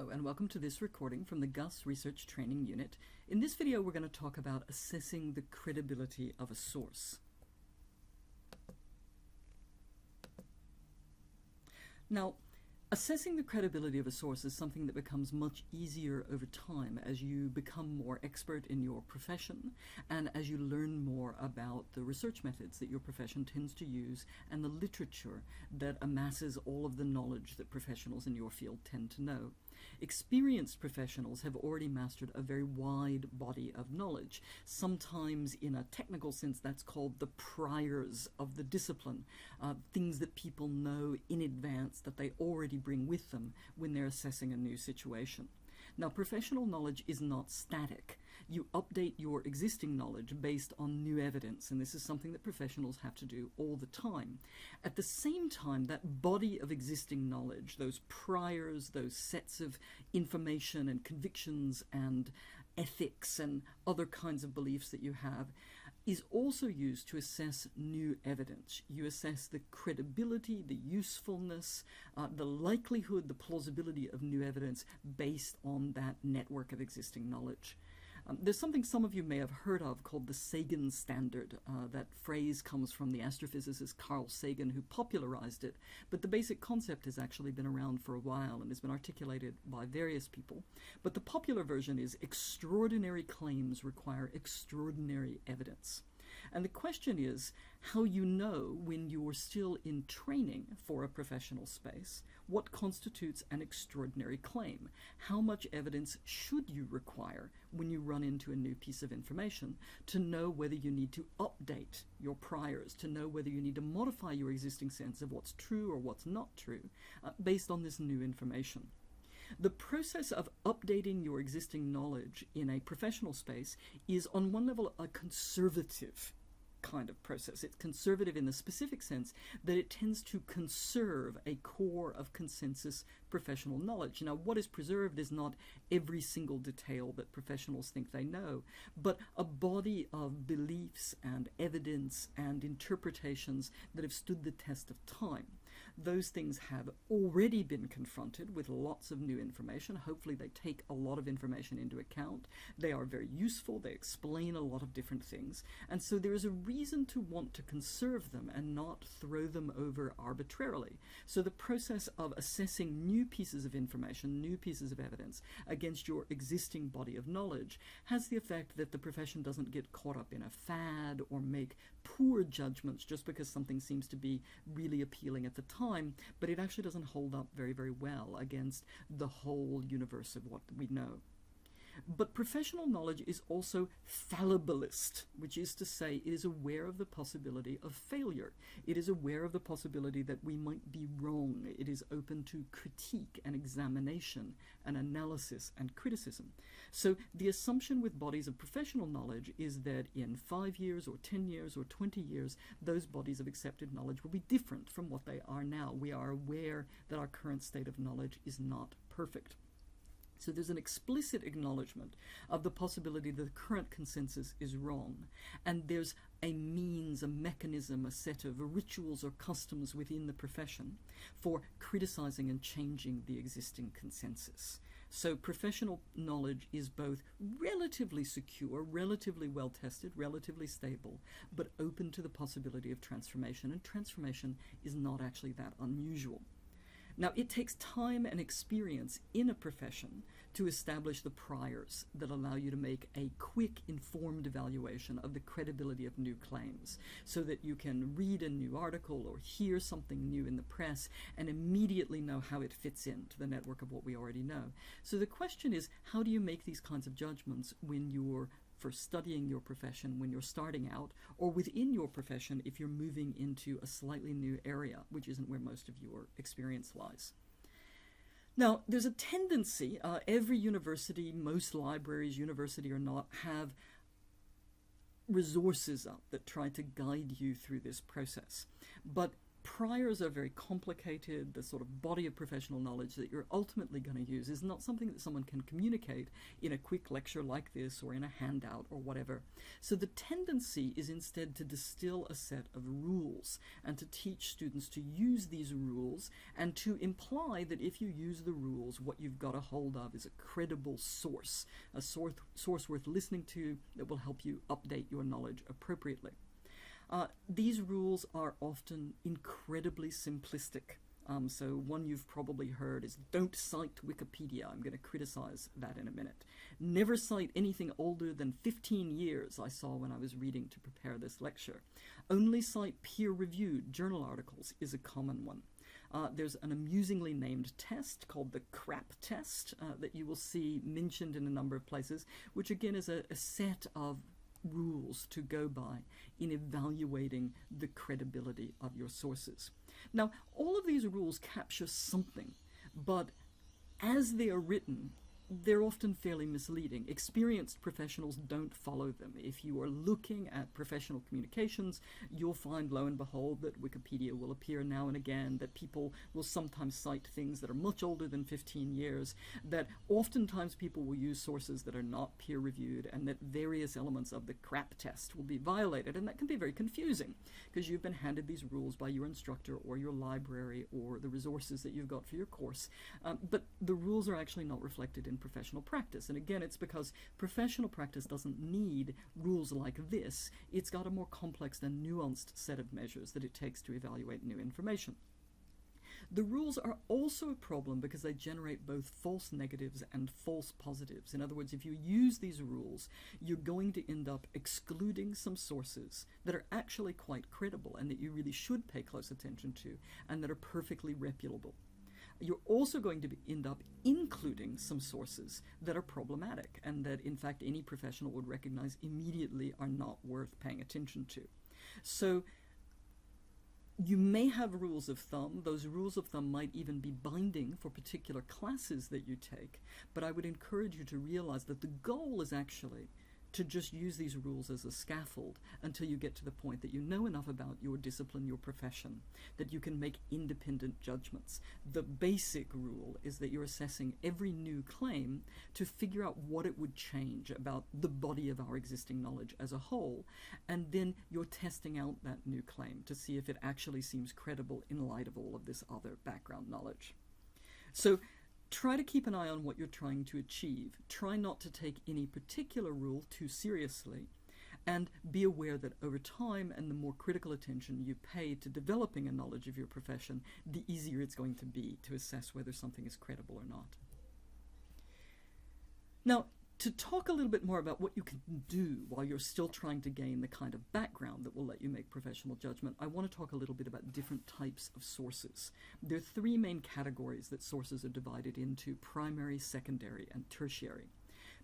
Hello and welcome to this recording from the GUS Research Training Unit. In this video we're going to talk about assessing the credibility of a source. Now, assessing the credibility of a source is something that becomes much easier over time as you become more expert in your profession and as you learn more about the research methods that your profession tends to use and the literature that amasses all of the knowledge that professionals in your field tend to know. Experienced professionals have already mastered a very wide body of knowledge. Sometimes in a technical sense that's called the priors of the discipline, things that people know in advance that they already bring with them when they're assessing a new situation. Now, professional knowledge is not static. You update your existing knowledge based on new evidence, and this is something that professionals have to do all the time. At the same time, that body of existing knowledge, those priors, those sets of information and convictions and ethics and other kinds of beliefs that you have, is also used to assess new evidence. You assess the credibility, the usefulness, the likelihood, the plausibility of new evidence based on that network of existing knowledge. There's something some of you may have heard of called the Sagan standard. That phrase comes from the astrophysicist Carl Sagan, who popularized it, but the basic concept has actually been around for a while and has been articulated by various people. But the popular version is extraordinary claims require extraordinary evidence. And the question is how you know when you're still in training for a professional space what constitutes an extraordinary claim. How much evidence should you require when you run into a new piece of information to know whether you need to update your priors, to know whether you need to modify your existing sense of what's true or what's not true based on this new information. The process of updating your existing knowledge in a professional space is on one level a conservative kind of process. It's conservative in the specific sense that it tends to conserve a core of consensus professional knowledge. Now, what is preserved is not every single detail that professionals think they know, but a body of beliefs and evidence and interpretations that have stood the test of time. Those things have already been confronted with lots of new information. Hopefully they take a lot of information into account. They are very useful. They explain a lot of different things. And so there is a reason to want to conserve them and not throw them over arbitrarily. So the process of assessing new pieces of information, new pieces of evidence against your existing body of knowledge has the effect that the profession doesn't get caught up in a fad or make poor judgments just because something seems to be really appealing at the time, but it actually doesn't hold up very, very well against the whole universe of what we know. But professional knowledge is also fallibilist, which is to say it is aware of the possibility of failure. It is aware of the possibility that we might be wrong. It is open to critique and examination and analysis and criticism. So the assumption with bodies of professional knowledge is that in 5 years or 10 years or 20 years, those bodies of accepted knowledge will be different from what they are now. We are aware that our current state of knowledge is not perfect. So there's an explicit acknowledgement of the possibility that the current consensus is wrong. And there's a means, a mechanism, a set of rituals or customs within the profession for criticizing and changing the existing consensus. So professional knowledge is both relatively secure, relatively well tested, relatively stable, but open to the possibility of transformation. And transformation is not actually that unusual. Now, it takes time and experience in a profession to establish the priors that allow you to make a quick, informed evaluation of the credibility of new claims so that you can read a new article or hear something new in the press and immediately know how it fits into the network of what we already know. So the question is, how do you make these kinds of judgments when you're for studying your profession, when you're starting out, or within your profession if you're moving into a slightly new area, which isn't where most of your experience lies. Now, there's a tendency, every university, most libraries, university or not, have resources up that try to guide you through this process. But Priors are very complicated. The sort of body of professional knowledge that you're ultimately going to use is not something that someone can communicate in a quick lecture like this or in a handout or whatever. So the tendency is instead to distill a set of rules and to teach students to use these rules and to imply that if you use the rules, what you've got a hold of is a credible source, a source worth listening to that will help you update your knowledge appropriately. These rules are often incredibly simplistic. So one you've probably heard is don't cite Wikipedia. I'm going to criticize that in a minute. Never cite anything older than 15 years, I saw when I was reading to prepare this lecture. Only cite peer-reviewed journal articles is a common one. There's an amusingly named test called the CRAP test that you will see mentioned in a number of places, which again is a set of rules to go by in evaluating the credibility of your sources. Now, all of these rules capture something, but as they are written, they're often fairly misleading. Experienced professionals don't follow them. If you are looking at professional communications, you'll find, lo and behold, that Wikipedia will appear now and again, that people will sometimes cite things that are much older than 15 years, that oftentimes people will use sources that are not peer-reviewed, and that various elements of the CRAP test will be violated. And that can be very confusing, because you've been handed these rules by your instructor or your library or the resources that you've got for your course. But the rules are actually not reflected in professional practice. And again, it's because professional practice doesn't need rules like this. It's got a more complex and nuanced set of measures that it takes to evaluate new information. The rules are also a problem because they generate both false negatives and false positives. In other words, if you use these rules, you're going to end up excluding some sources that are actually quite credible and that you really should pay close attention to and that are perfectly reputable. You're also going to end up including some sources that are problematic and that, in fact, any professional would recognize immediately are not worth paying attention to. So you may have rules of thumb. Those rules of thumb might even be binding for particular classes that you take, but I would encourage you to realize that the goal is actually to just use these rules as a scaffold until you get to the point that you know enough about your discipline, your profession, that you can make independent judgments. The basic rule is that you're assessing every new claim to figure out what it would change about the body of our existing knowledge as a whole, and then you're testing out that new claim to see if it actually seems credible in light of all of this other background knowledge. So try to keep an eye on what you're trying to achieve. Try not to take any particular rule too seriously, and be aware that over time and the more critical attention you pay to developing a knowledge of your profession, the easier it's going to be to assess whether something is credible or not. Now, to talk a little bit more about what you can do while you're still trying to gain the kind of background that will let you make professional judgment, I want to talk a little bit about different types of sources. There are three main categories that sources are divided into: primary, secondary, and tertiary.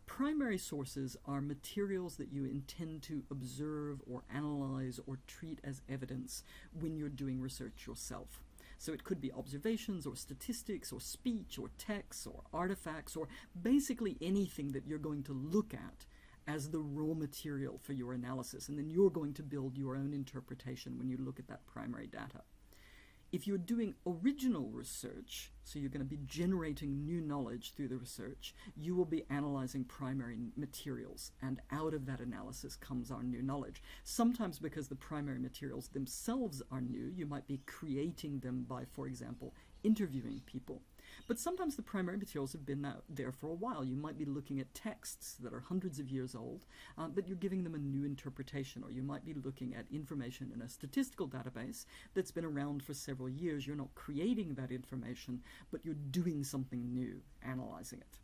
Primary sources are materials that you intend to observe or analyze or treat as evidence when you're doing research yourself. So it could be observations or statistics or speech or texts or artifacts or basically anything that you're going to look at as the raw material for your analysis, and then you're going to build your own interpretation when you look at that primary data. If you're doing original research, so you're going to be generating new knowledge through the research, you will be analyzing primary materials, and out of that analysis comes our new knowledge. Sometimes because the primary materials themselves are new, you might be creating them by, for example, interviewing people. But sometimes the primary materials have been there for a while. You might be looking at texts that are hundreds of years old, but you're giving them a new interpretation, or you might be looking at information in a statistical database that's been around for several years. You're not creating that information, but you're doing something new, analyzing it.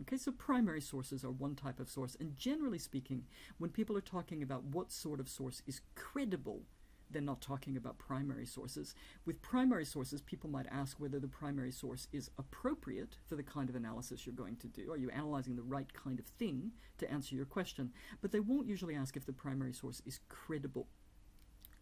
Okay, so primary sources are one type of source, and generally speaking, when people are talking about what sort of source is credible, they're not talking about primary sources. With primary sources, people might ask whether the primary source is appropriate for the kind of analysis you're going to do. Are you analyzing the right kind of thing to answer your question? But they won't usually ask if the primary source is credible.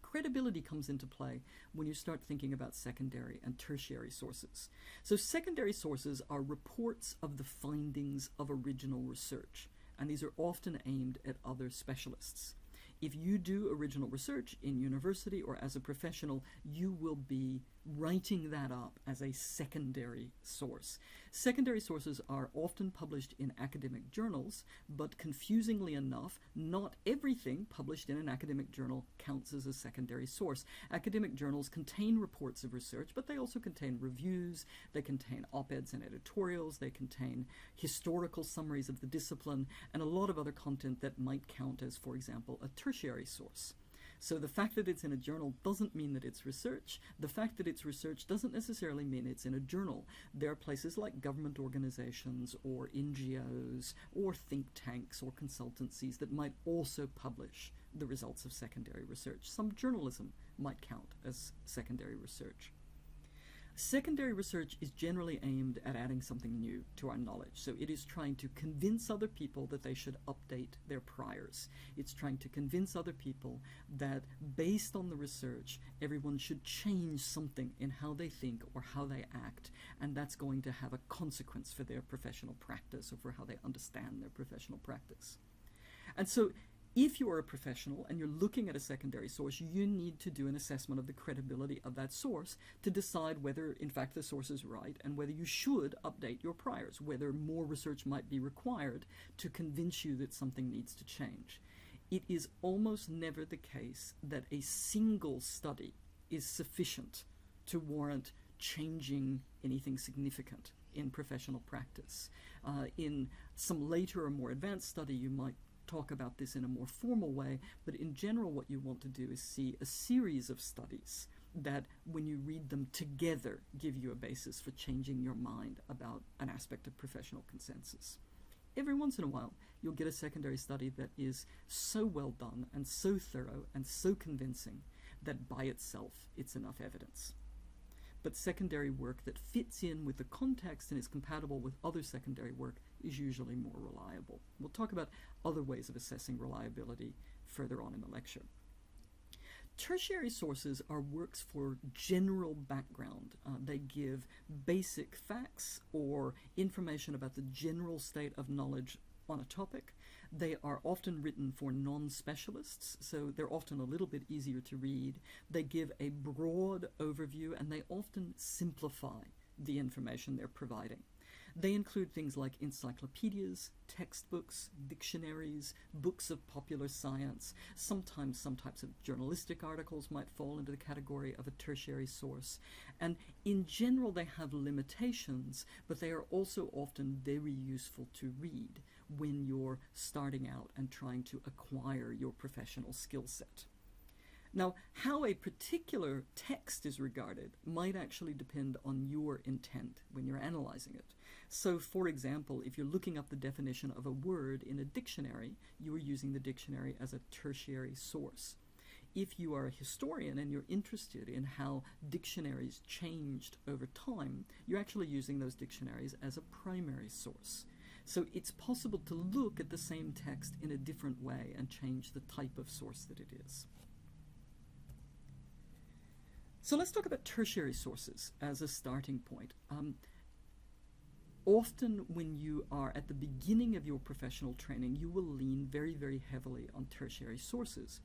Credibility comes into play when you start thinking about secondary and tertiary sources. So secondary sources are reports of the findings of original research, and these are often aimed at other specialists. If you do original research in university or as a professional, you will be writing that up as a secondary source. Secondary sources are often published in academic journals, but confusingly enough, not everything published in an academic journal counts as a secondary source. Academic journals contain reports of research, but they also contain reviews, they contain op-eds and editorials, they contain historical summaries of the discipline, and a lot of other content that might count as, for example, a tertiary source. So the fact that it's in a journal doesn't mean that it's research. The fact that it's research doesn't necessarily mean it's in a journal. There are places like government organizations or NGOs or think tanks or consultancies that might also publish the results of secondary research. Some journalism might count as secondary research. Secondary research is generally aimed at adding something new to our knowledge. So it is trying to convince other people that they should update their priors. It's trying to convince other people that based on the research, everyone should change something in how they think or how they act, and that's going to have a consequence for their professional practice or for how they understand their professional practice. And so if you are a professional and you're looking at a secondary source, you need to do an assessment of the credibility of that source to decide whether, in fact, the source is right and whether you should update your priors, whether more research might be required to convince you that something needs to change. It is almost never the case that a single study is sufficient to warrant changing anything significant in professional practice. In some later or more advanced study, you might talk about this in a more formal way, but in general what you want to do is see a series of studies that, when you read them together, give you a basis for changing your mind about an aspect of professional consensus. Every once in a while, you'll get a secondary study that is so well done and so thorough and so convincing that by itself it's enough evidence. But secondary work that fits in with the context and is compatible with other secondary work is usually more reliable. We'll talk about other ways of assessing reliability further on in the lecture. Tertiary sources are works for general background. They give basic facts or information about the general state of knowledge on a topic. They are often written for non-specialists, so they're often a little bit easier to read. They give a broad overview, and they often simplify the information they're providing. They include things like encyclopedias, textbooks, dictionaries, books of popular science. Sometimes some types of journalistic articles might fall into the category of a tertiary source. And in general, they have limitations, but they are also often very useful to read when you're starting out and trying to acquire your professional skill set. Now, how a particular text is regarded might actually depend on your intent when you're analyzing it. So, for example, if you're looking up the definition of a word in a dictionary, you are using the dictionary as a tertiary source. If you are a historian and you're interested in how dictionaries changed over time, you're actually using those dictionaries as a primary source. So it's possible to look at the same text in a different way and change the type of source that it is. So let's talk about tertiary sources as a starting point. Often when you are at the beginning of your professional training, you will lean very, very heavily on tertiary sources.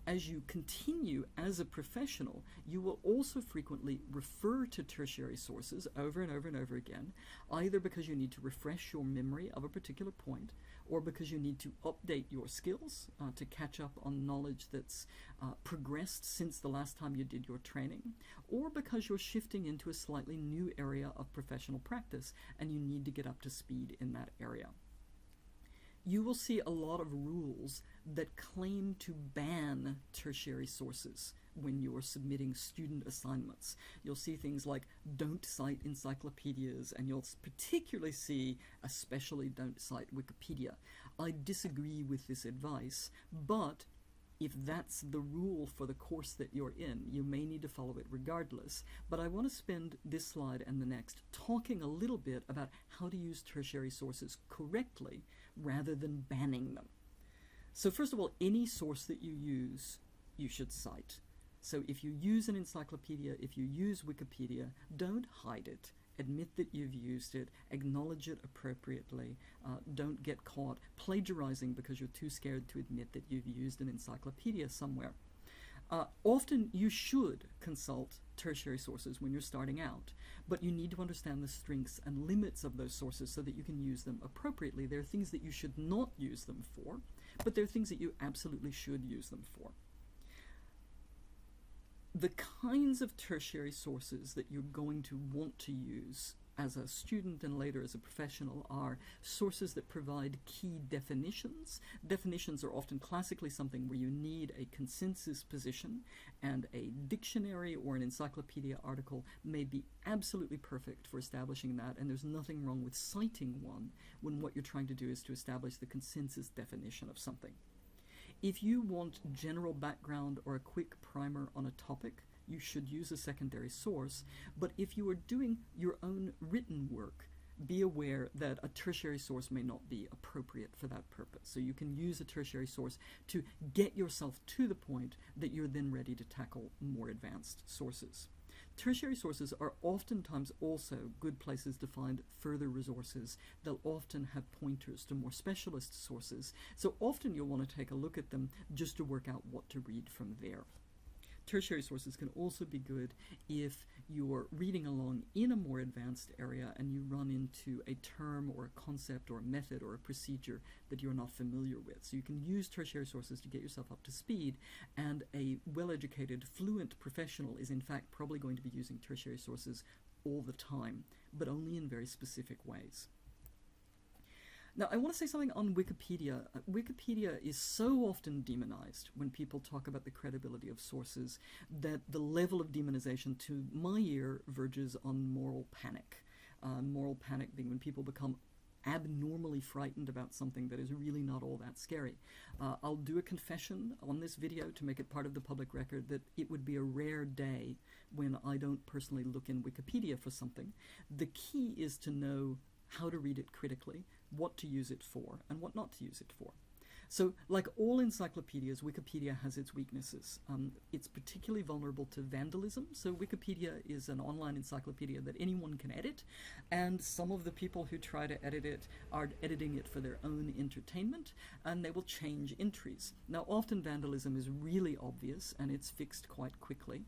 As you continue as a professional, you will also frequently refer to tertiary sources over and over and over again, either because you need to refresh your memory of a particular point, or because you need to update your skills to catch up on knowledge that's progressed since the last time you did your training, or because you're shifting into a slightly new area of professional practice and you need to get up to speed in that area. You will see a lot of rules that claim to ban tertiary sources when you're submitting student assignments. You'll see things like don't cite encyclopedias, and you'll particularly see especially don't cite Wikipedia. I disagree with this advice, but if that's the rule for the course that you're in, you may need to follow it regardless. But I want to spend this slide and the next talking a little bit about how to use tertiary sources correctly rather than banning them. So first of all, any source that you use, you should cite. So if you use an encyclopedia, if you use Wikipedia, don't hide it. admit that you've used it, acknowledge it appropriately, don't get caught plagiarizing because you're too scared to admit that you've used an encyclopedia somewhere. Often you should consult tertiary sources when you're starting out, but you need to understand the strengths and limits of those sources so that you can use them appropriately. There are things that you should not use them for, but there are things that you absolutely should use them for. The kinds of tertiary sources that you're going to want to use as a student and later as a professional are sources that provide key definitions. Definitions are often classically something where you need a consensus position, and a dictionary or an encyclopedia article may be absolutely perfect for establishing that, and there's nothing wrong with citing one when what you're trying to do is to establish the consensus definition of something. If you want general background or a quick primer on a topic, you should use a secondary source. But if you are doing your own written work, be aware that a tertiary source may not be appropriate for that purpose. So you can use a tertiary source to get yourself to the point that you're then ready to tackle more advanced sources. Tertiary sources are oftentimes also good places to find further resources. They'll often have pointers to more specialist sources, so often you'll want to take a look at them just to work out what to read from there. Tertiary sources can also be good if you're reading along in a more advanced area and you run into a term or a concept or a method or a procedure that you're not familiar with. So you can use tertiary sources to get yourself up to speed, and a well-educated, fluent professional is in fact probably going to be using tertiary sources all the time, but only in very specific ways. Now, I want to say something on Wikipedia. Wikipedia is so often demonized when people talk about the credibility of sources that the level of demonization, to my ear, verges on moral panic. Moral panic being when people become abnormally frightened about something that is really not all that scary. I'll do a confession on this video to make it part of the public record that it would be a rare day when I don't personally look in Wikipedia for something. The key is to know how to read it critically, what to use it for, and what not to use it for. So, like all encyclopedias, Wikipedia has its weaknesses. It's particularly vulnerable to vandalism. So Wikipedia is an online encyclopedia that anyone can edit, and some of the people who try to edit it are editing it for their own entertainment, and they will change entries. Now, often vandalism is really obvious, and it's fixed quite quickly,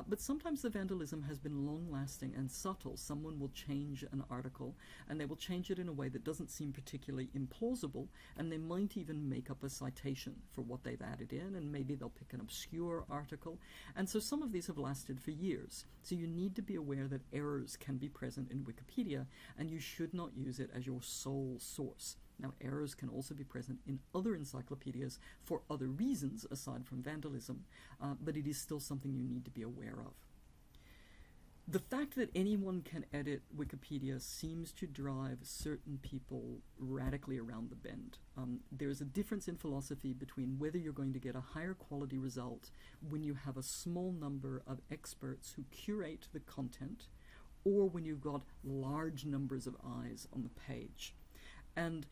but sometimes the vandalism has been long-lasting and subtle. Someone will change an article, and they will change it in a way that doesn't seem particularly implausible, and they might even make up a citation for what they've added in, and maybe they'll pick an obscure article. And so some of these have lasted for years. So you need to be aware that errors can be present in Wikipedia, and you should not use it as your sole source. Now, errors can also be present in other encyclopedias for other reasons aside from vandalism, but it is still something you need to be aware of. The fact that anyone can edit Wikipedia seems to drive certain people radically around the bend. There's a difference in philosophy between whether you're going to get a higher quality result when you have a small number of experts who curate the content, or when you've got large numbers of eyes on the page. And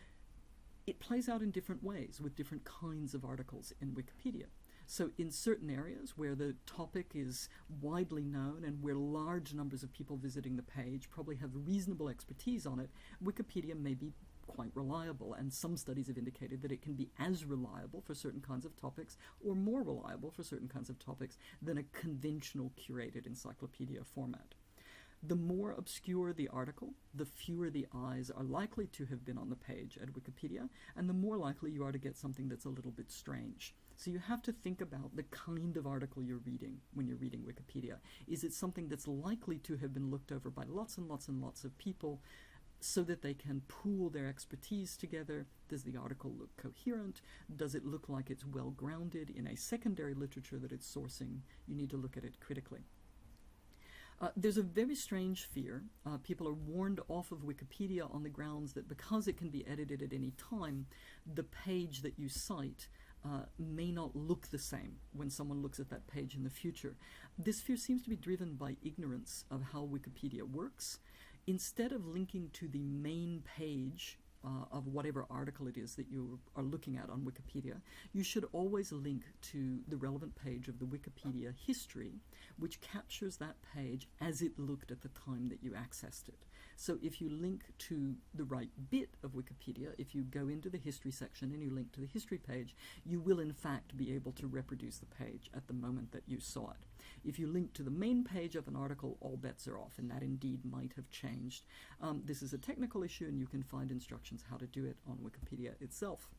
it plays out in different ways with different kinds of articles in Wikipedia. So in certain areas where the topic is widely known and where large numbers of people visiting the page probably have reasonable expertise on it, Wikipedia may be quite reliable, and some studies have indicated that it can be as reliable for certain kinds of topics or more reliable for certain kinds of topics than a conventional curated encyclopedia format. The more obscure the article, the fewer the eyes are likely to have been on the page at Wikipedia, and the more likely you are to get something that's a little bit strange. So you have to think about the kind of article you're reading when you're reading Wikipedia. Is it something that's likely to have been looked over by lots and lots and lots of people so that they can pool their expertise together? Does the article look coherent? Does it look like it's well grounded in a secondary literature that it's sourcing? You need to look at it critically. There's a very strange fear. People are warned off of Wikipedia on the grounds that because it can be edited at any time, the page that you cite may not look the same when someone looks at that page in the future. This fear seems to be driven by ignorance of how Wikipedia works. Instead of linking to the main page of whatever article it is that you are looking at on Wikipedia, you should always link to the relevant page of the Wikipedia history, which captures that page as it looked at the time that you accessed it. So if you link to the right bit of Wikipedia, if you go into the history section and you link to the history page, you will in fact be able to reproduce the page at the moment that you saw it. If you link to the main page of an article, all bets are off, and that indeed might have changed. This is a technical issue, and you can find instructions how to do it on Wikipedia itself.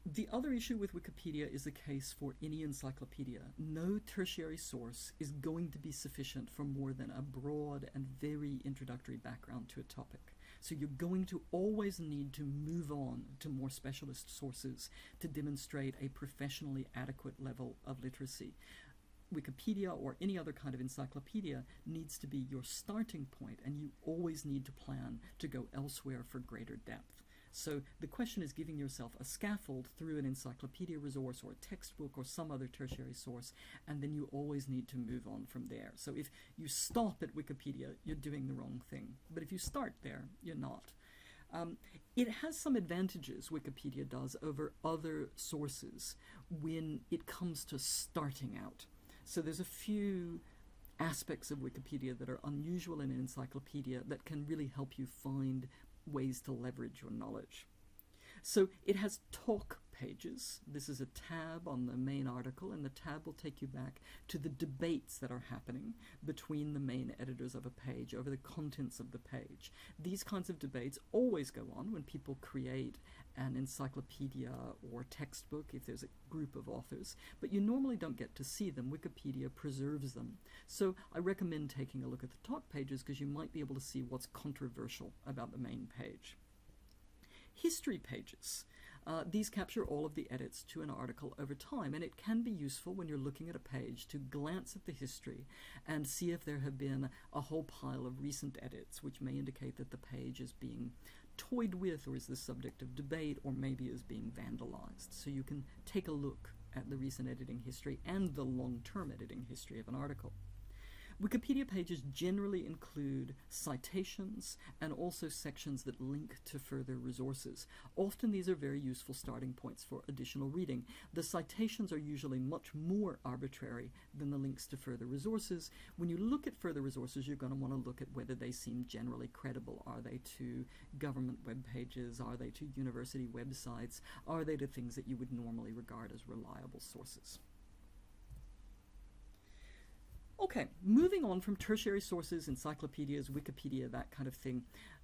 The other issue with Wikipedia is the case for any encyclopedia. No tertiary source is going to be sufficient for more than a broad and very introductory background to a topic. So you're going to always need to move on to more specialist sources to demonstrate a professionally adequate level of literacy. Wikipedia or any other kind of encyclopedia needs to be your starting point, and you always need to plan to go elsewhere for greater depth. So the question is giving yourself a scaffold through an encyclopedia resource or a textbook or some other tertiary source, and then you always need to move on from there. So if you stop at Wikipedia, you're doing the wrong thing. But if you start there, you're not. It has some advantages, Wikipedia does, over other sources when it comes to starting out. So there's a few aspects of Wikipedia that are unusual in an encyclopedia that can really help you find ways to leverage your knowledge. So it has talk pages. This is a tab on the main article, and the tab will take you back to the debates that are happening between the main editors of a page over the contents of the page. These kinds of debates always go on when people create an encyclopedia or textbook, if there's a group of authors, but you normally don't get to see them. Wikipedia preserves them. So I recommend taking a look at the talk pages because you might be able to see what's controversial about the main page. History pages. These capture all of the edits to an article over time, and it can be useful when you're looking at a page to glance at the history and see if there have been a whole pile of recent edits, which may indicate that the page is being toyed with or is the subject of debate or maybe is being vandalized. So you can take a look at the recent editing history and the long-term editing history of an article. Wikipedia pages generally include citations and also sections that link to further resources. Often these are very useful starting points for additional reading. The citations are usually much more arbitrary than the links to further resources. When you look at further resources, you're going to want to look at whether they seem generally credible. Are they to government web pages? Are they to university websites? Are they to things that you would normally regard as reliable sources? Okay, moving on from tertiary sources, encyclopedias, Wikipedia, that kind of thing.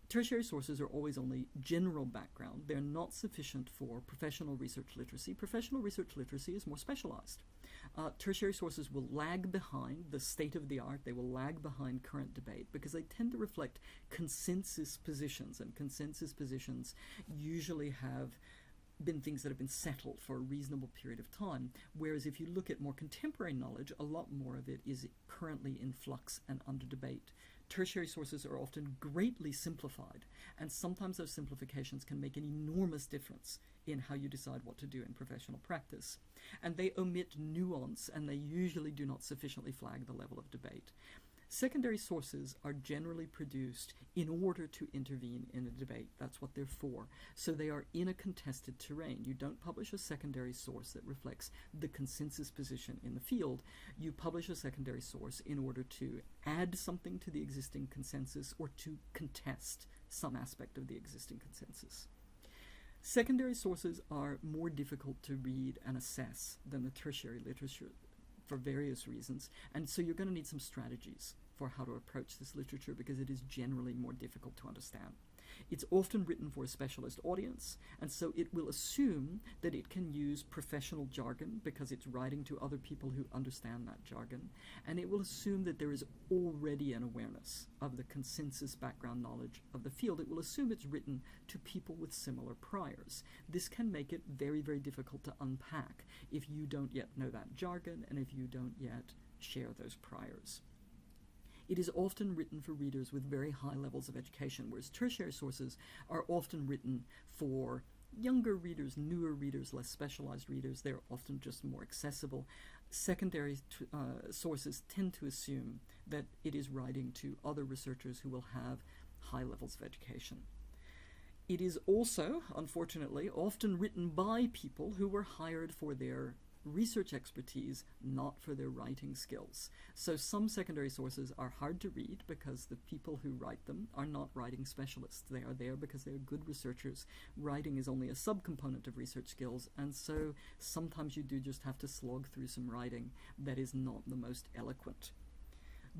Tertiary sources are always only general background. They're not sufficient for professional research literacy. Professional research literacy is more specialized. Tertiary sources will lag behind the state of the art. They will lag behind current debate because they tend to reflect consensus positions, and consensus positions usually have been things that have been settled for a reasonable period of time, whereas if you look at more contemporary knowledge, a lot more of it is currently in flux and under debate. Tertiary sources are often greatly simplified, and sometimes those simplifications can make an enormous difference in how you decide what to do in professional practice. And they omit nuance, and they usually do not sufficiently flag the level of debate. Secondary sources are generally produced in order to intervene in a debate. That's what they're for. So they are in a contested terrain. You don't publish a secondary source that reflects the consensus position in the field. You publish a secondary source in order to add something to the existing consensus or to contest some aspect of the existing consensus. Secondary sources are more difficult to read and assess than the tertiary literature for various reasons, and so you're going to need some strategies for how to approach this literature because it is generally more difficult to understand. It's often written for a specialist audience, and so it will assume that it can use professional jargon because it's writing to other people who understand that jargon, and it will assume that there is already an awareness of the consensus background knowledge of the field. It will assume it's written to people with similar priors. This can make it very, very difficult to unpack if you don't yet know that jargon and if you don't yet share those priors. It is often written for readers with very high levels of education, whereas tertiary sources are often written for younger readers, newer readers, less specialized readers. They're often just more accessible. Secondary sources tend to assume that it is writing to other researchers who will have high levels of education. It is also, unfortunately, often written by people who were hired for their research expertise, not for their writing skills. So some secondary sources are hard to read because the people who write them are not writing specialists. They are there because they are good researchers. Writing is only a subcomponent of research skills, and so sometimes you do just have to slog through some writing that is not the most eloquent.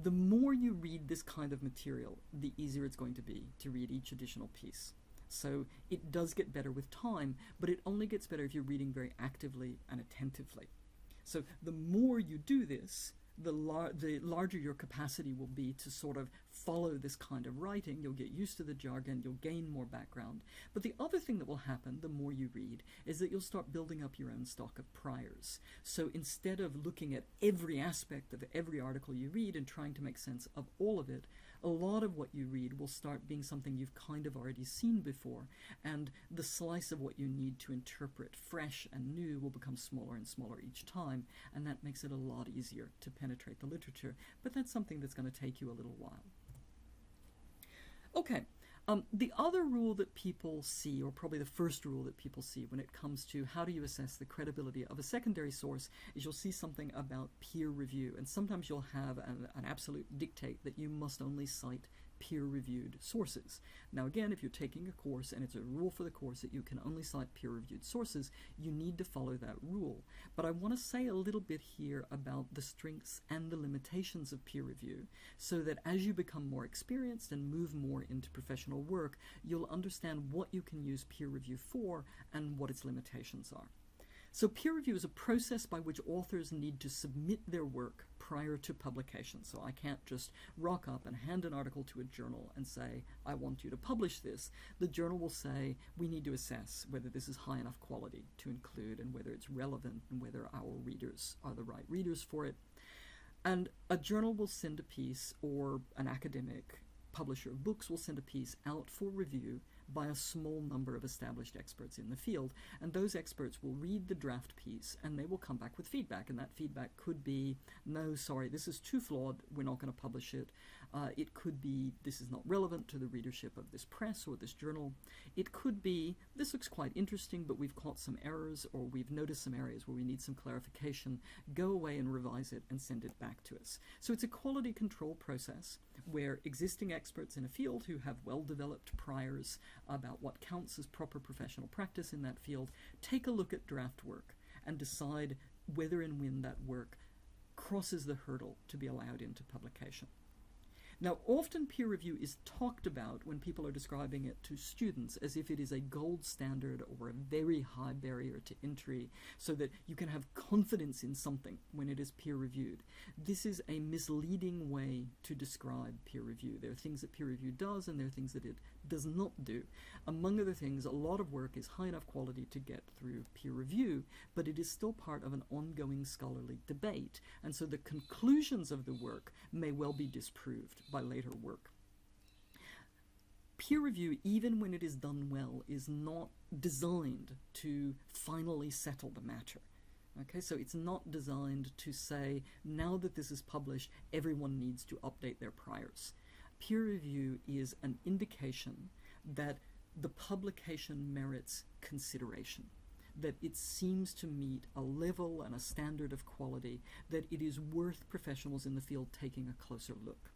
The more you read this kind of material, the easier it's going to be to read each additional piece. So it does get better with time, but it only gets better if you're reading very actively and attentively. So the more you do this, the larger your capacity will be to sort of follow this kind of writing. You'll get used to the jargon, you'll gain more background. But the other thing that will happen the more you read is that you'll start building up your own stock of priors. So instead of looking at every aspect of every article you read and trying to make sense of all of it, a lot of what you read will start being something you've kind of already seen before, and the slice of what you need to interpret fresh and new will become smaller and smaller each time, and that makes it a lot easier to penetrate the literature, but that's something that's going to take you a little while. Okay, the other rule that people see, or probably the first rule that people see when it comes to how do you assess the credibility of a secondary source, is you'll see something about peer review, and sometimes you'll have an absolute dictate that you must only cite peer-reviewed sources. Now again, if you're taking a course and it's a rule for the course that you can only cite peer-reviewed sources, you need to follow that rule. But I want to say a little bit here about the strengths and the limitations of peer review, so that as you become more experienced and move more into professional work, you'll understand what you can use peer review for and what its limitations are. So peer review is a process by which authors need to submit their work prior to publication. So I can't just rock up and hand an article to a journal and say, I want you to publish this. The journal will say, we need to assess whether this is high enough quality to include and whether it's relevant and whether our readers are the right readers for it. And a journal will send a piece, or an academic publisher of books will send a piece out for review by a small number of established experts in the field, and those experts will read the draft piece and they will come back with feedback, and that feedback could be, no, sorry, this is too flawed, we're not going to publish it. It could be, this is not relevant to the readership of this press or this journal. It could be, this looks quite interesting, but we've caught some errors, or we've noticed some areas where we need some clarification. Go away and revise it and send it back to us. So it's a quality control process where existing experts in a field who have well-developed priors about what counts as proper professional practice in that field take a look at draft work and decide whether and when that work crosses the hurdle to be allowed into publication. Now, often peer review is talked about when people are describing it to students as if it is a gold standard or a very high barrier to entry, so that you can have confidence in something when it is peer reviewed. This is a misleading way to describe peer review. There are things that peer review does and there are things that it does not do. Among other things, a lot of work is high enough quality to get through peer review, but it is still part of an ongoing scholarly debate, and so the conclusions of the work may well be disproved by later work. Peer review, even when it is done well, is not designed to finally settle the matter. Okay, so it's not designed to say, now that this is published, everyone needs to update their priors. Peer review is an indication that the publication merits consideration, that it seems to meet a level and a standard of quality that it is worth professionals in the field taking a closer look.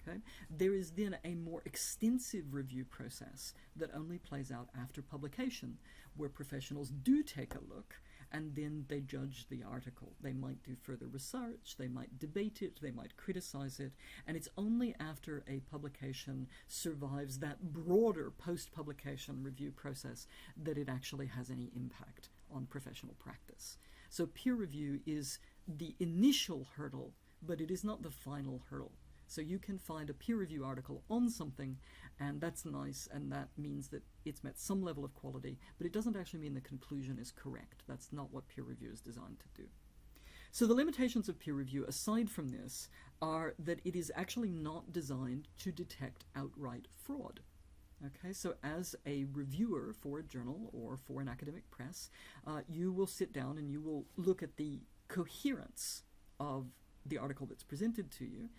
Okay? There is then a more extensive review process that only plays out after publication, where professionals do take a look and then they judge the article. They might do further research, they might debate it, they might criticize it, and it's only after a publication survives that broader post-publication review process that it actually has any impact on professional practice. So peer review is the initial hurdle, but it is not the final hurdle. So you can find a peer review article on something, and that's nice, and that means that it's met some level of quality, but it doesn't actually mean the conclusion is correct. That's not what peer review is designed to do. So the limitations of peer review, aside from this, are that it is actually not designed to detect outright fraud. Okay, so as a reviewer for a journal or for an academic press, you will sit down and you will look at the coherence of the article that's presented to you.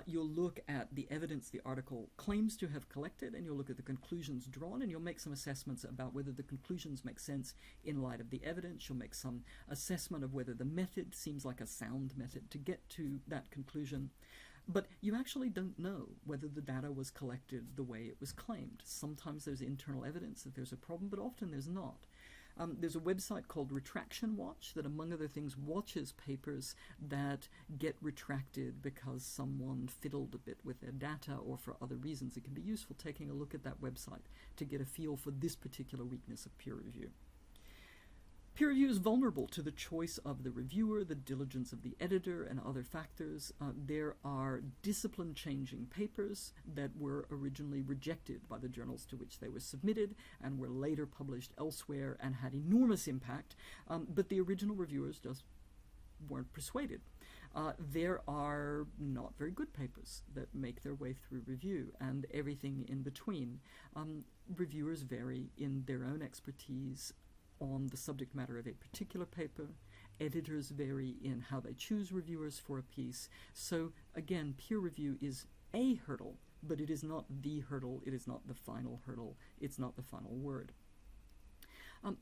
You'll look at the evidence the article claims to have collected, and you'll look at the conclusions drawn, and you'll make some assessments about whether the conclusions make sense in light of the evidence. You'll make some assessment of whether the method seems like a sound method to get to that conclusion. But you actually don't know whether the data was collected the way it was claimed. Sometimes there's internal evidence that there's a problem, but often there's not. There's a website called Retraction Watch that, among other things, watches papers that get retracted because someone fiddled a bit with their data or for other reasons. It can be useful taking a look at that website to get a feel for this particular weakness of peer review. Peer review is vulnerable to the choice of the reviewer, the diligence of the editor, and other factors. There are discipline-changing papers that were originally rejected by the journals to which they were submitted and were later published elsewhere and had enormous impact, but the original reviewers just weren't persuaded. There are not very good papers that make their way through review, and everything in between. Reviewers vary in their own expertise on the subject matter of a particular paper. Editors vary in how they choose reviewers for a piece. So again, peer review is a hurdle, but it is not the hurdle, it is not the final hurdle, it's not the final word.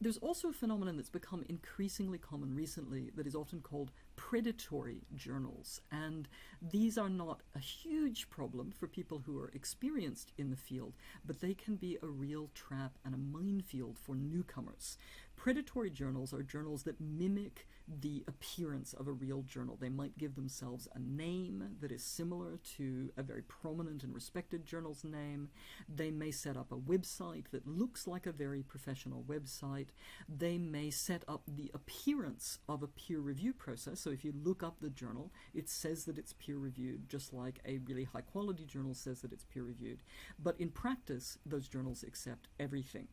There's also a phenomenon that's become increasingly common recently that is often called predatory journals, and these are not a huge problem for people who are experienced in the field, but they can be a real trap and a minefield for newcomers. Predatory journals are journals that mimic the appearance of a real journal. They might give themselves a name that is similar to a very prominent and respected journal's name. They may set up a website that looks like a very professional website. They may set up the appearance of a peer review process. So if you look up the journal, it says that it's peer reviewed, just like a really high quality journal says that it's peer reviewed. But in practice, those journals accept everything.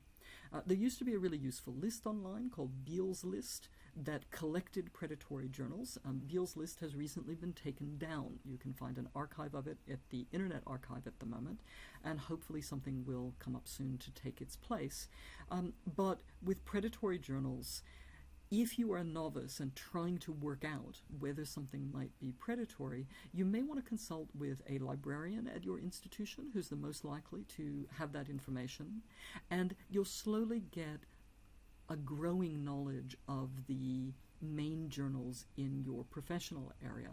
There used to be a really useful list online called Beall's List that collected predatory journals. Beall's List has recently been taken down. You can find an archive of it at the Internet Archive at the moment, and hopefully something will come up soon to take its place. But with predatory journals, if you are a novice and trying to work out whether something might be predatory, you may want to consult with a librarian at your institution who's the most likely to have that information, and you'll slowly get a growing knowledge of the main journals in your professional area,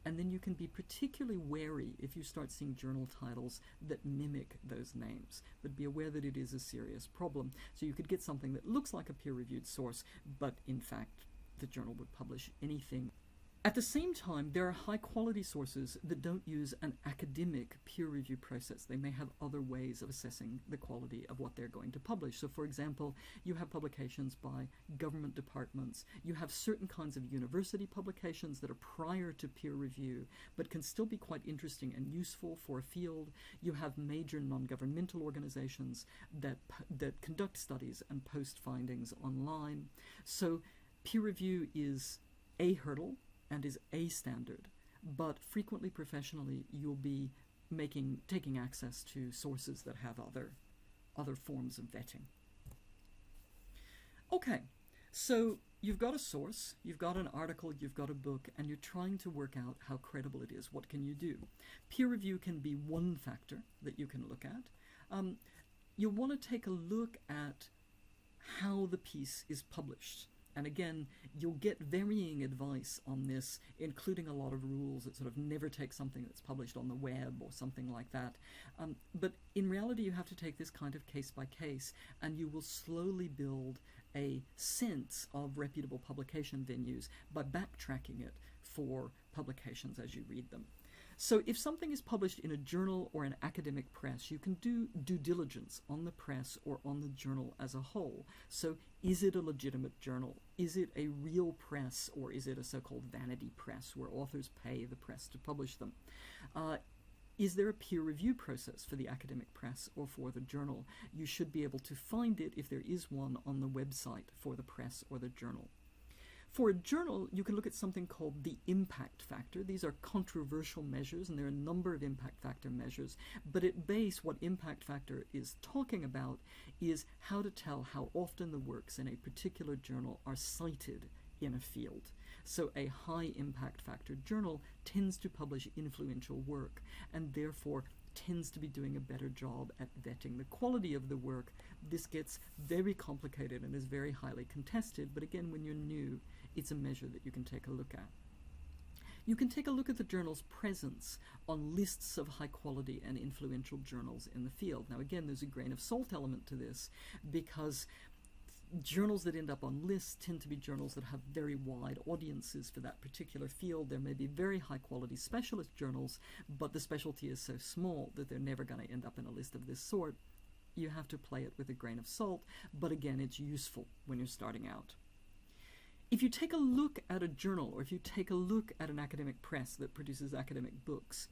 and then you can be particularly wary if you start seeing journal titles that mimic those names, but be aware that it is a serious problem. So you could get something that looks like a peer-reviewed source, but in fact the journal would publish anything. At the same time, there are high-quality sources that don't use an academic peer review process. They may have other ways of assessing the quality of what they're going to publish. So, for example, you have publications by government departments. You have certain kinds of university publications that are prior to peer review, but can still be quite interesting and useful for a field. You have major non-governmental organizations that conduct studies and post findings online. So, peer review is a hurdle and is a standard, but frequently professionally you'll be taking access to sources that have other forms of vetting. Okay, so you've got a source, you've got an article, you've got a book, and you're trying to work out how credible it is. What can you do? Peer review can be one factor that you can look at. You'll want to take a look at how the piece is published. And again, you'll get varying advice on this, including a lot of rules that sort of never take something that's published on the web or something like that. But in reality, you have to take this kind of case by case, and you will slowly build a sense of reputable publication venues by backtracking it for publications as you read them. So if something is published in a journal or an academic press, you can do due diligence on the press or on the journal as a whole. So is it a legitimate journal? Is it a real press, or is it a so-called vanity press where authors pay the press to publish them? Is there a peer review process for the academic press or for the journal? You should be able to find it, if there is one, on the website for the press or the journal. For a journal, you can look at something called the impact factor. These are controversial measures, and there are a number of impact factor measures. But at base, what impact factor is talking about is how to tell how often the works in a particular journal are cited in a field. So a high impact factor journal tends to publish influential work and therefore tends to be doing a better job at vetting the quality of the work. This gets very complicated and is very highly contested, but again, when you're new, it's a measure that you can take a look at. You can take a look at the journal's presence on lists of high quality and influential journals in the field. Now again, there's a grain of salt element to this, because journals that end up on lists tend to be journals that have very wide audiences for that particular field. There may be very high quality specialist journals, but the specialty is so small that they're never going to end up in a list of this sort. You have to play it with a grain of salt, but again, it's useful when you're starting out. If you take a look at a journal, or if you take a look at an academic press that produces academic books,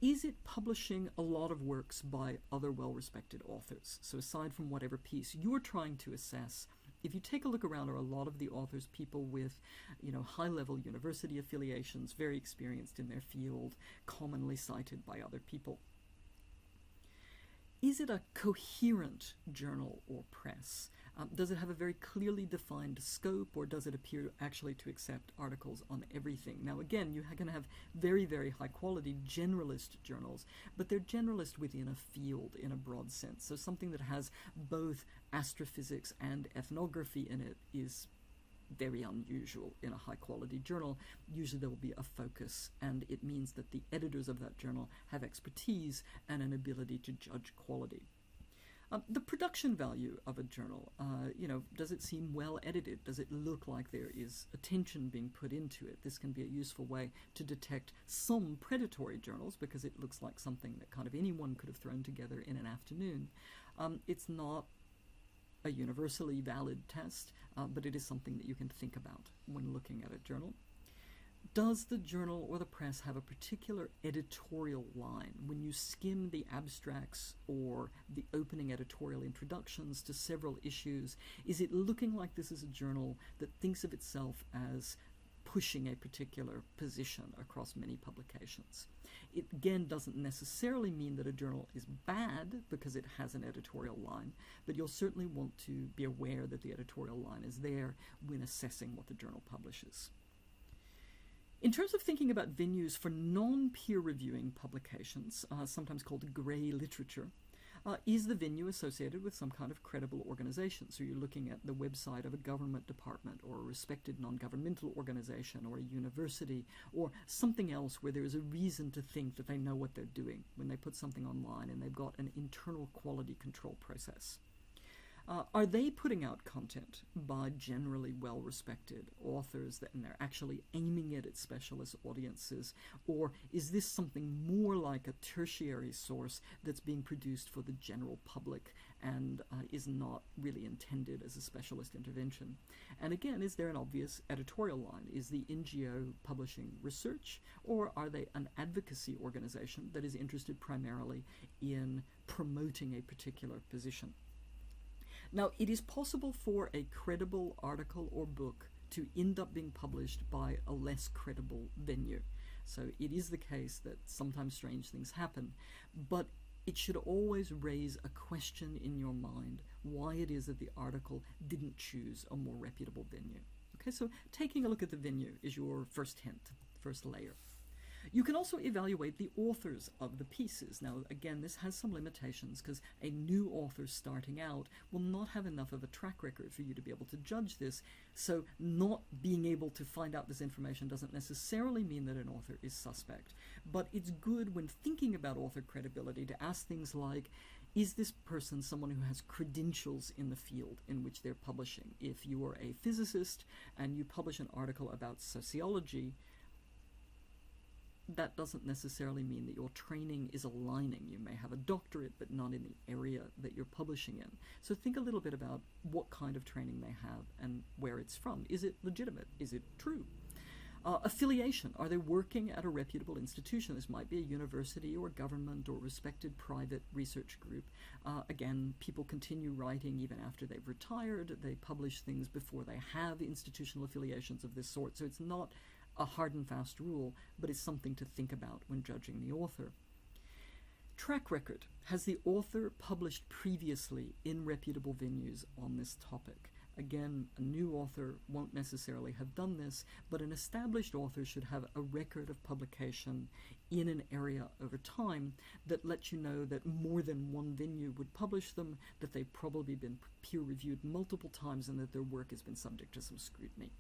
is it publishing a lot of works by other well-respected authors? So aside from whatever piece you're trying to assess, if you take a look around, are a lot of the authors people with, high-level university affiliations, very experienced in their field, commonly cited by other people? Is it a coherent journal or press? Does it have a very clearly defined scope, or does it appear actually to accept articles on everything? Now again, you're going to have very, very high quality generalist journals, but they're generalist within a field in a broad sense. So something that has both astrophysics and ethnography in it is very unusual in a high quality journal. Usually there will be a focus, and it means that the editors of that journal have expertise and an ability to judge quality. The production value of a journal, does it seem well edited? Does it look like there is attention being put into it? This can be a useful way to detect some predatory journals, because it looks like something that kind of anyone could have thrown together in an afternoon. It's not a universally valid test, but it is something that you can think about when looking at a journal. Does the journal or the press have a particular editorial line? When you skim the abstracts or the opening editorial introductions to several issues, is it looking like this is a journal that thinks of itself as pushing a particular position across many publications? It again doesn't necessarily mean that a journal is bad because it has an editorial line, but you'll certainly want to be aware that the editorial line is there when assessing what the journal publishes. In terms of thinking about venues for non-peer reviewing publications, sometimes called grey literature, is the venue associated with some kind of credible organization? So you're looking at the website of a government department, or a respected non-governmental organization, or a university, or something else where there is a reason to think that they know what they're doing when they put something online and they've got an internal quality control process. Are they putting out content by generally well-respected authors and they're actually aiming it at specialist audiences? Or is this something more like a tertiary source that's being produced for the general public and is not really intended as a specialist intervention? And again, is there an obvious editorial line? Is the NGO publishing research, or are they an advocacy organization that is interested primarily in promoting a particular position? Now, it is possible for a credible article or book to end up being published by a less credible venue. So it is the case that sometimes strange things happen, but it should always raise a question in your mind why it is that the article didn't choose a more reputable venue. Okay, so taking a look at the venue is your first hint, first layer. You can also evaluate the authors of the pieces. Now, again, this has some limitations because a new author starting out will not have enough of a track record for you to be able to judge this. So not being able to find out this information doesn't necessarily mean that an author is suspect. But it's good when thinking about author credibility to ask things like, is this person someone who has credentials in the field in which they're publishing? If you are a physicist and you publish an article about sociology, that doesn't necessarily mean that your training is aligning. You may have a doctorate, but not in the area that you're publishing in. So think a little bit about what kind of training they have and where it's from. Is it legitimate? Is it true? Affiliation. Are they working at a reputable institution? This might be a university or government or respected private research group. Again, people continue writing even after they've retired. They publish things before they have institutional affiliations of this sort. So it's not a hard and fast rule, but it's something to think about when judging the author. Track record. Has the author published previously in reputable venues on this topic? Again, a new author won't necessarily have done this, but an established author should have a record of publication in an area over time that lets you know that more than one venue would publish them, that they've probably been peer-reviewed multiple times, and that their work has been subject to some scrutiny.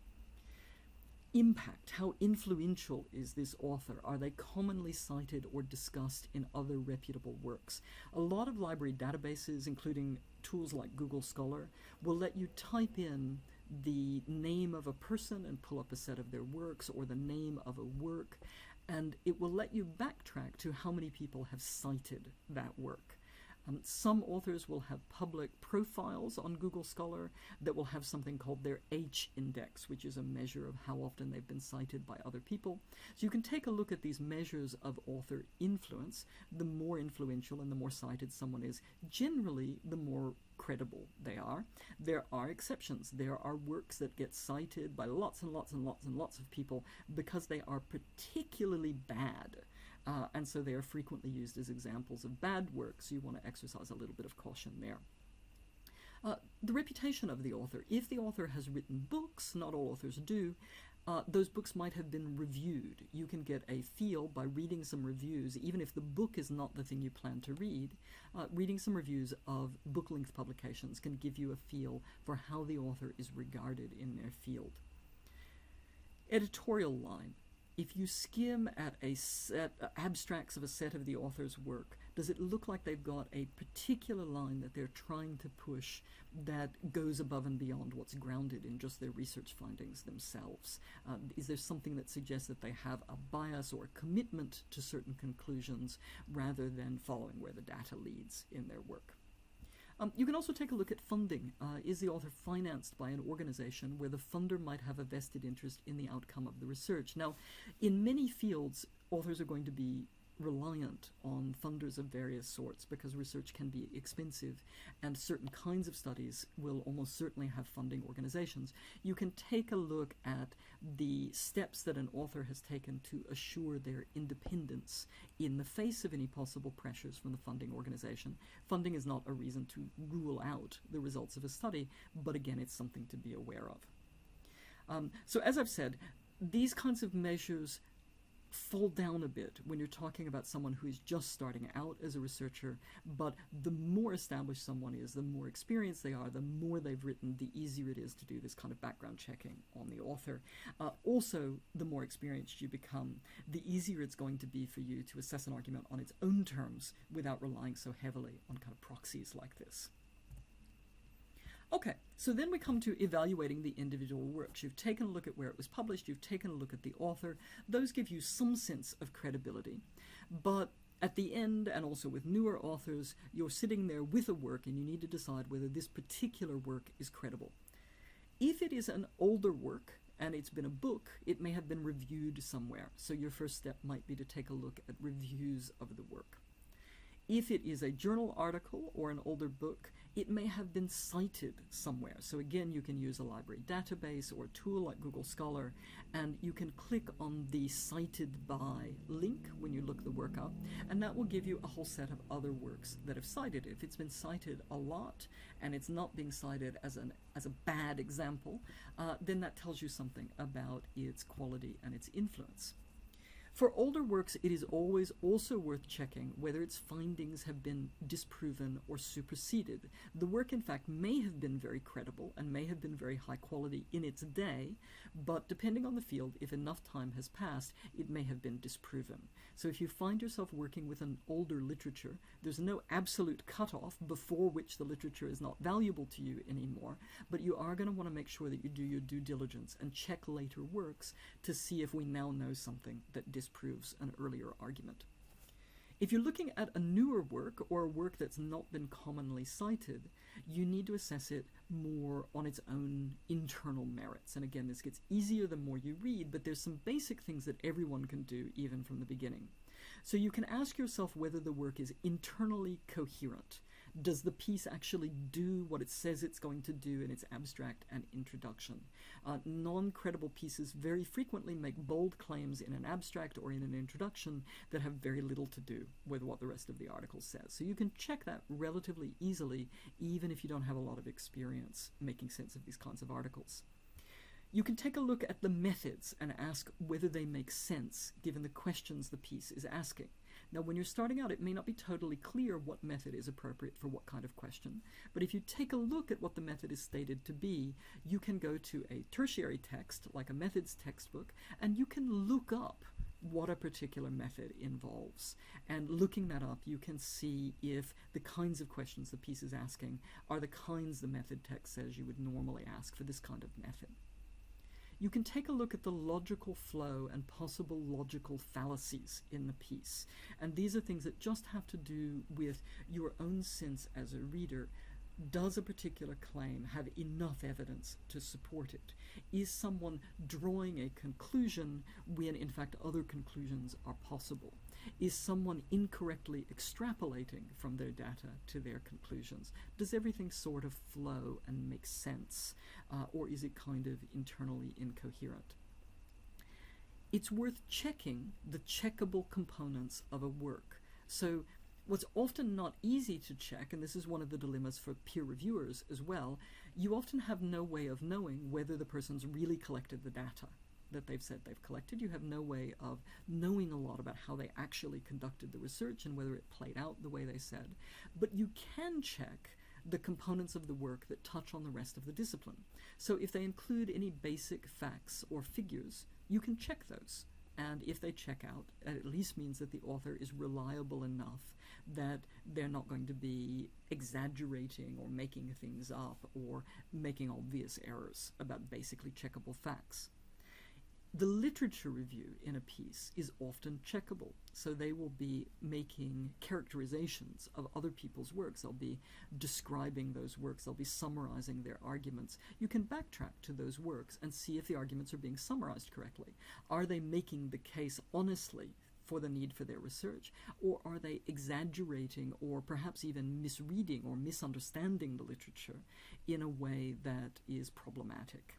Impact. How influential is this author? Are they commonly cited or discussed in other reputable works? A lot of library databases, including tools like Google Scholar, will let you type in the name of a person and pull up a set of their works, or the name of a work, and it will let you backtrack to how many people have cited that work. Some authors will have public profiles on Google Scholar that will have something called their H index, which is a measure of how often they've been cited by other people. So you can take a look at these measures of author influence. The more influential and the more cited someone is, generally the more credible they are. There are exceptions. There are works that get cited by lots and lots and lots and lots of people because they are particularly bad. And so they are frequently used as examples of bad works. You want to exercise a little bit of caution there. The reputation of the author. If the author has written books, not all authors do, those books might have been reviewed. You can get a feel by reading some reviews, even if the book is not the thing you plan to read. Reading some reviews of book-length publications can give you a feel for how the author is regarded in their field. Editorial line. If you skim at abstracts of a set of the author's work, does it look like they've got a particular line that they're trying to push that goes above and beyond what's grounded in just their research findings themselves? Is there something that suggests that they have a bias or a commitment to certain conclusions rather than following where the data leads in their work? You can also take a look at funding. Is the author financed by an organization where the funder might have a vested interest in the outcome of the research? Now, in many fields, authors are going to be reliant on funders of various sorts because research can be expensive, and certain kinds of studies will almost certainly have funding organizations. You can take a look at the steps that an author has taken to assure their independence in the face of any possible pressures from the funding organization. Funding is not a reason to rule out the results of a study, but again, it's something to be aware of. So as I've said, these kinds of measures fall down a bit when you're talking about someone who is just starting out as a researcher, but the more established someone is, the more experienced they are, the more they've written, the easier it is to do this kind of background checking on the author. Also, the more experienced you become, the easier it's going to be for you to assess an argument on its own terms without relying so heavily on kind of proxies like this. Okay, so then we come to evaluating the individual works. You've taken a look at where it was published, you've taken a look at the author. Those give you some sense of credibility. But at the end, and also with newer authors, you're sitting there with a work and you need to decide whether this particular work is credible. If it is an older work and it's been a book, it may have been reviewed somewhere. So your first step might be to take a look at reviews of the work. If it is a journal article or an older book, it may have been cited somewhere. So again, you can use a library database or a tool like Google Scholar, and you can click on the cited by link when you look the work up, and that will give you a whole set of other works that have cited it. If it's been cited a lot and it's not being cited as a bad example, then that tells you something about its quality and its influence. For older works, it is always also worth checking whether its findings have been disproven or superseded. The work, in fact, may have been very credible and may have been very high quality in its day, but depending on the field, if enough time has passed, it may have been disproven. So if you find yourself working with an older literature, there's no absolute cutoff before which the literature is not valuable to you anymore, but you are going to want to make sure that you do your due diligence and check later works to see if we now know something that disproves an earlier argument. If you're looking at a newer work or a work that's not been commonly cited, you need to assess it more on its own internal merits. And again, this gets easier the more you read, but there's some basic things that everyone can do even from the beginning. So you can ask yourself whether the work is internally coherent. Does the piece actually do what it says it's going to do in its abstract and introduction? Non-credible pieces very frequently make bold claims in an abstract or in an introduction that have very little to do with what the rest of the article says. So you can check that relatively easily, even if you don't have a lot of experience making sense of these kinds of articles. You can take a look at the methods and ask whether they make sense given the questions the piece is asking. Now, when you're starting out, it may not be totally clear what method is appropriate for what kind of question, but if you take a look at what the method is stated to be, you can go to a tertiary text, like a methods textbook, and you can look up what a particular method involves. And looking that up, you can see if the kinds of questions the piece is asking are the kinds the method text says you would normally ask for this kind of method. You can take a look at the logical flow and possible logical fallacies in the piece. And these are things that just have to do with your own sense as a reader. Does a particular claim have enough evidence to support it? Is someone drawing a conclusion when in fact other conclusions are possible? Is someone incorrectly extrapolating from their data to their conclusions? Does everything sort of flow and make sense? Or is it kind of internally incoherent? It's worth checking the checkable components of a work. So what's often not easy to check, and this is one of the dilemmas for peer reviewers as well, you often have no way of knowing whether the person's really collected the data that they've said they've collected. You have no way of knowing a lot about how they actually conducted the research and whether it played out the way they said. But you can check the components of the work that touch on the rest of the discipline. So if they include any basic facts or figures, you can check those. And if they check out, it at least means that the author is reliable enough that they're not going to be exaggerating or making things up or making obvious errors about basically checkable facts. The literature review in a piece is often checkable, so they will be making characterizations of other people's works. They'll be describing those works. They'll be summarizing their arguments. You can backtrack to those works and see if the arguments are being summarized correctly. Are they making the case honestly for the need for their research, or are they exaggerating or perhaps even misreading or misunderstanding the literature in a way that is problematic?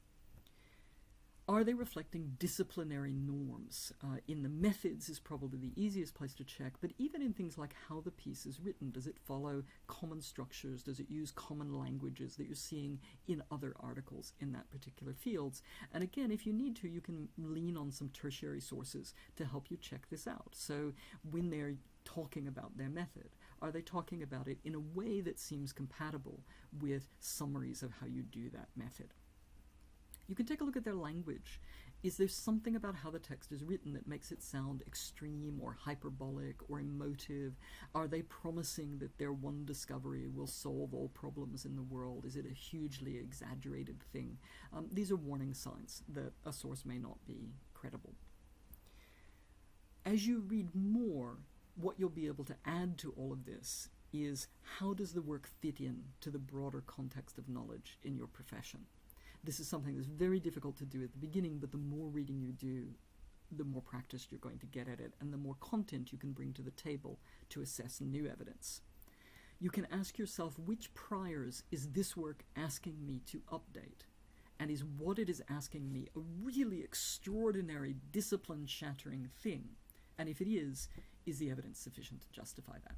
Are they reflecting disciplinary norms? In the methods is probably the easiest place to check, but even in things like how the piece is written, does it follow common structures? Does it use common languages that you're seeing in other articles in that particular fields? And again, if you need to, you can lean on some tertiary sources to help you check this out. So when they're talking about their method, are they talking about it in a way that seems compatible with summaries of how you do that method? You can take a look at their language. Is there something about how the text is written that makes it sound extreme or hyperbolic or emotive? Are they promising that their one discovery will solve all problems in the world? Is it a hugely exaggerated thing? These are warning signs that a source may not be credible. As you read more, what you'll be able to add to all of this is how does the work fit in to the broader context of knowledge in your profession? This is something that's very difficult to do at the beginning, but the more reading you do, the more practice you're going to get at it, and the more content you can bring to the table to assess new evidence. You can ask yourself, which priors is this work asking me to update? And is what it is asking me a really extraordinary, discipline-shattering thing? And if it is the evidence sufficient to justify that?